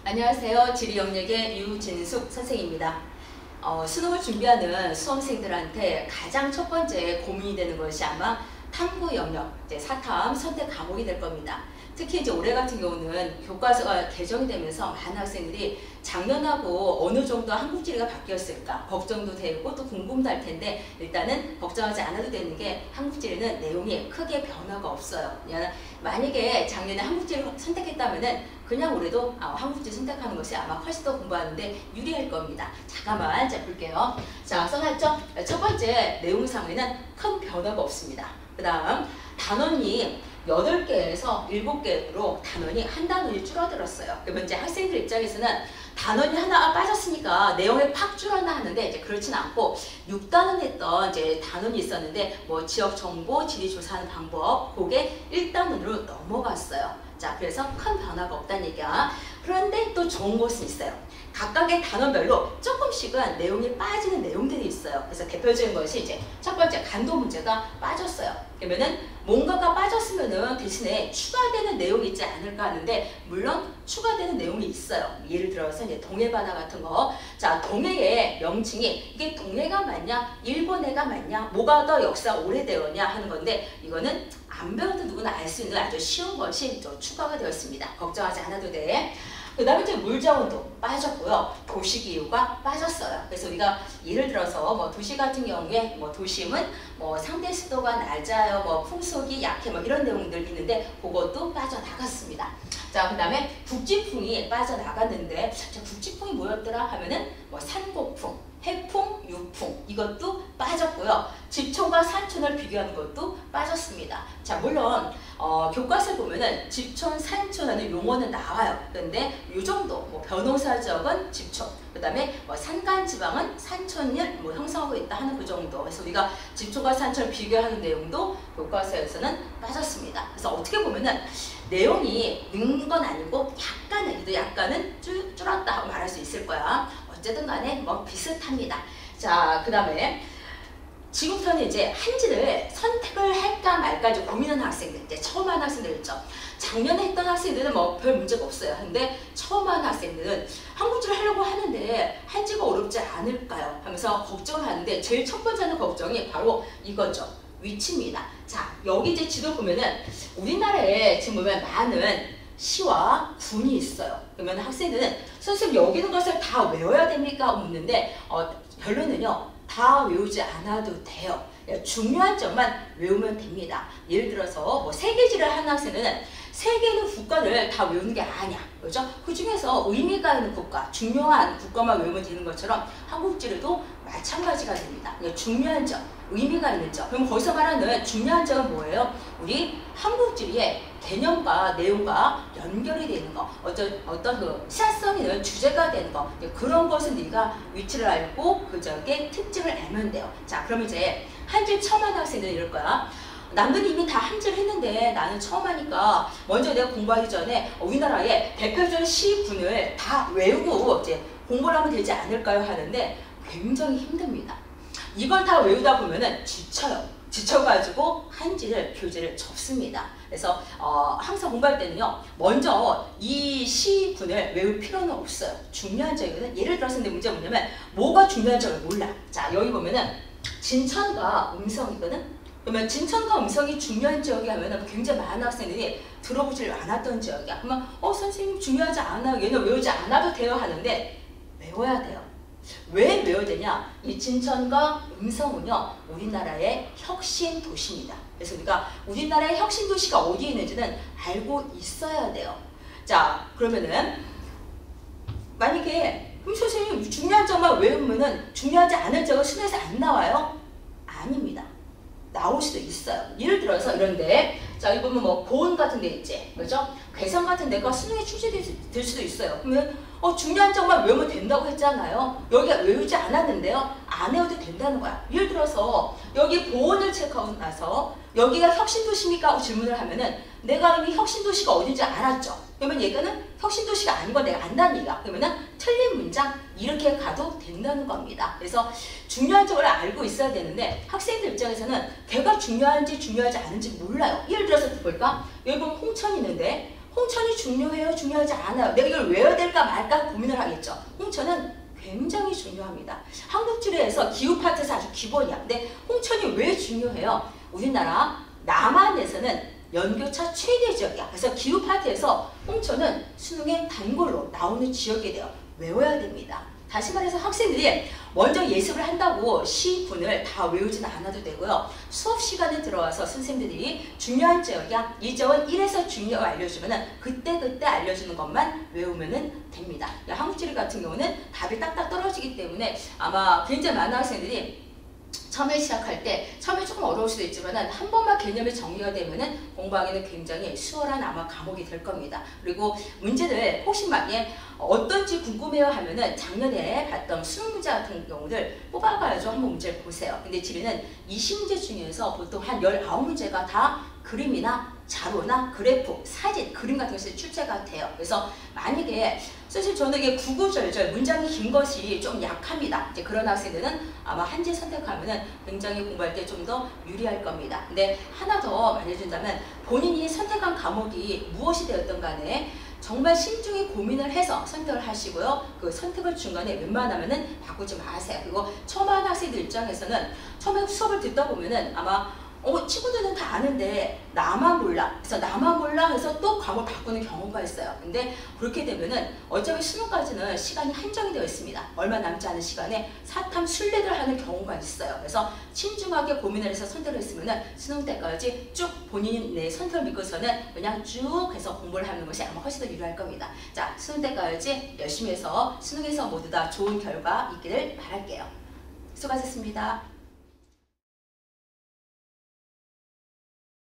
안녕하세요. 지리영역의 유진숙 선생입니다. 수능을 준비하는 수험생들한테 가장 첫 번째 고민이 되는 것이 아마 탐구 영역, 이제 사탐 선택 과목이 될 겁니다. 특히 이제 올해 같은 경우는 교과서가 개정이 되면서 많은 학생들이 작년하고 어느 정도 한국지리가 바뀌었을까 걱정도 되고 또 궁금도 할 텐데, 일단은 걱정하지 않아도 되는 게 한국지리는 내용이 크게 변화가 없어요. 만약에 작년에 한국지리를 선택했다면은 그냥 올해도 한국지리 선택하는 것이 아마 훨씬 더 공부하는데 유리할 겁니다. 잠깐만 볼게요. 자, 써놨죠? 첫 번째 내용상에는 큰 변화가 없습니다. 그 다음 단원이 8개에서 7개로 단원이 한 단원이 줄어들었어요. 그러면 이제 학생들 입장에서는 단원이 하나가 빠졌으니까 내용이 팍 줄었나 하는데, 이제 그렇진 않고 6단원 했던 이제 단원이 있었는데, 뭐 지역 정보, 지리 조사하는 방법, 그게 1단원으로 넘어갔어요. 자, 그래서 큰 변화가 없다는 얘기야. 그런데 또 좋은 것은 있어요. 각각의 단원별로 조금씩은 내용이 빠지는 내용들이 있어요. 그래서 대표적인 것이 이제 첫 번째 간도 문제가 빠졌어요. 그러면은 뭔가가 빠졌으면은 대신에 추가되는 내용이 있지 않을까 하는데, 물론 추가되는 내용이 있어요. 예를 들어서 이제 동해바다 같은 거. 자, 동해의 명칭이 이게 동해가 맞냐, 일본해가 맞냐, 뭐가 더 역사가 오래되었냐 하는 건데, 이거는 안 배워도 누구나 알 수 있는 아주 쉬운 것이 또 추가가 되었습니다. 걱정하지 않아도 돼. 그 다음에 이제 물자원도 빠졌고요. 도시기후가 빠졌어요. 그래서 우리가 예를 들어서 뭐 도시 같은 경우에 뭐 도심은 뭐 상대 습도가 낮아요, 뭐 풍속이 약해, 뭐 이런 내용들 있는데 그것도 빠져나갔습니다. 자, 그 다음에 북지풍이 빠져나갔는데, 자, 북지풍이 뭐였더라 하면은 뭐 산고풍, 해풍, 유풍, 이것도 빠졌고요. 집촌과 산촌을 비교하는 것도 빠졌습니다. 자, 물론 교과서에 보면은 집촌, 산촌 하는 용어는 나와요. 그런데 이 정도, 뭐 변호사적은 집촌, 그 다음에 뭐 산간지방은 산촌을 뭐 형성하고 있다 하는 그 정도. 그래서 우리가 집촌과 산촌을 비교하는 내용도 교과서에서는 빠졌습니다. 그래서 어떻게 보면은 내용이 는 건 아니고 약간은 줄었다 말할 수 있을 거야. 어쨌든 간에 뭐 비슷합니다. 자, 그 다음에 지금부터는 이제 한지를 선택을 할까 말까 이제 고민하는 학생들, 이제 처음 하는 학생들 있죠. 작년에 했던 학생들은 뭐 별 문제가 없어요. 근데 처음 하는 학생들은 한국지를 하려고 하는데 한지가 어렵지 않을까요? 하면서 걱정을 하는데, 제일 첫 번째 하는 걱정이 바로 이거죠. 위치입니다. 자, 여기 이제 지도 보면은 우리나라에 지금 보면 많은 시와 군이 있어요. 그러면 학생들은 선생님 여기 있는 것을 다 외워야 됩니까? 묻는데 결론은요, 다 외우지 않아도 돼요. 중요한 점만 외우면 됩니다. 예를 들어서 뭐 세계지를 하는 학생은 세계는 국가를 다 외우는 게 아니야. 그렇죠? 그 중에서 의미가 있는 국가, 중요한 국가만 외우면 되는 것처럼 한국지리도 마찬가지가 됩니다. 중요한 점, 의미가 있는 점. 그럼 거기서 말하는 중요한 점은 뭐예요? 우리 한국지리의 개념과 내용과 연결이 되는 거, 어떤 그 시사성 있는 주제가 되는 거, 그런 것은 네가 위치를 알고 그 적의 특징을 알면 돼요. 자, 그럼 이제 한지 처음 하는 학생들은 이럴 거야. 남들이 이미 다 한지를 했는데 나는 처음 하니까 먼저 내가 공부하기 전에 우리나라의 대표적인 시군을 다 외우고 이제 공부를 하면 되지 않을까요? 하는데 굉장히 힘듭니다. 이걸 다 외우다 보면은 지쳐요. 지쳐가지고 한지를 교재를 접습니다. 그래서 항상 공부할 때는요, 먼저 이 시군을 외울 필요는 없어요. 중요한 점이거든. 예를 들어서 근데 문제가 뭐냐면 뭐가 중요한 점을 몰라. 자, 여기 보면은 진천과 음성이거든. 그러면 진천과 음성이 중요한 지역이 하면 굉장히 많은 학생들이 들어보질 않았던 지역이야. 그러면 선생님 중요하지 않아요. 얘는 외우지 않아도 돼요 하는데 외워야 돼요. 왜 외워야 되냐? 이 진천과 음성은요, 우리나라의 혁신 도시입니다. 그래서 우리가 우리나라의 혁신 도시가 어디에 있는지는 알고 있어야 돼요. 자, 그러면은 만약에 그럼 선생님 중요한 점만 외우면은 중요하지 않은 지역은 수능에서 안 나와요? 아닙니다. 나올 수도 있어요. 예를 들어서 이런데, 자, 여기 보면 뭐 보은 같은 데 있지, 그죠? 괴산 같은 데가 수능에 출제될 수도 있어요. 그러면 중요한 점만 외우면 된다고 했잖아요. 여기가 외우지 않았는데요, 안 외워도 된다는 거야. 예를 들어서 여기 보온을 체크하고 나서 여기가 혁신도시입니까? 하고 질문을 하면은 내가 이미 혁신도시가 어딘지 알았죠. 그러면 얘가는 혁신도시가 아닌 건 내가 안다는 얘기야. 그러면은 틀린 문장 이렇게 가도 된다는 겁니다. 그래서 중요한 점을 알고 있어야 되는데 학생들 입장에서는 걔가 중요한지 중요하지 않은지 몰라요. 예를 들어서 볼까? 여기 보면 홍천이 있는데 홍천이 중요해요? 중요하지 않아요? 내가 이걸 외워야 될까 말까 고민을 하겠죠. 홍천은 굉장히 중요합니다. 한국지리에서 기후 파트에서 아주 기본이야. 근데 홍천이 왜 중요해요? 우리나라 남한에서는 연교차 최대 지역이야. 그래서 기후 파트에서 홍천은 수능의 단골로 나오는 지역이 돼요. 외워야 됩니다. 다시 말해서 학생들이 먼저 예습을 한다고 시군을 다 외우지는 않아도 되고요. 수업 시간에 들어와서 선생님들이 중요한 지역이야. 이 지역은 1에서 중요 알려주면 그때 알려주는 것만 외우면 됩니다. 한국지리 같은 경우는 답이 딱딱 떨어지기 때문에 아마 굉장히 많은 학생들이 처음에 시작할 때 처음에 조금 어려울 수도 있지만 한 번만 개념이 정리가 되면은 공부하기는 굉장히 수월한 아마 과목이 될 겁니다. 그리고 문제를 혹시 만약에 어떤지 궁금해요 하면은 작년에 봤던 수능 문제 같은 경우들 뽑아가지고 한번 문제를 보세요. 근데 지리는 20문제 중에서 보통 한 19문제가 다 그림이나 자료나 그래프, 사진, 그림 같은 것이 출제가 돼요. 그래서 만약에 사실 저는 이게 구구절절 문장이 긴 것이 좀 약합니다. 이제 그런 학생들은 아마 한지 선택하면은 굉장히 공부할 때 좀 더 유리할 겁니다. 근데 하나 더 말해준다면 본인이 선택한 과목이 무엇이 되었든 간에 정말 신중히 고민을 해서 선택을 하시고요. 그 선택을 중간에 웬만하면은 바꾸지 마세요. 그리고 처음 하는 학생들 입장에서는 처음에 수업을 듣다 보면은 아마 친구들은 다 아는데 나만 몰라. 그래서 나만 몰라 해서 또 과목을 바꾸는 경우가 있어요. 근데 그렇게 되면은 어차피 수능까지는 시간이 한정이 되어 있습니다. 얼마 남지 않은 시간에 사탐 순례를 하는 경우가 있어요. 그래서 신중하게 고민을 해서 선택을 했으면은 수능 때까지 쭉 본인의 선택을 믿고서는 그냥 쭉 해서 공부를 하는 것이 아마 훨씬 더 유리할 겁니다. 자, 수능 때까지 열심히 해서 수능에서 모두 다 좋은 결과 있기를 바랄게요. 수고하셨습니다.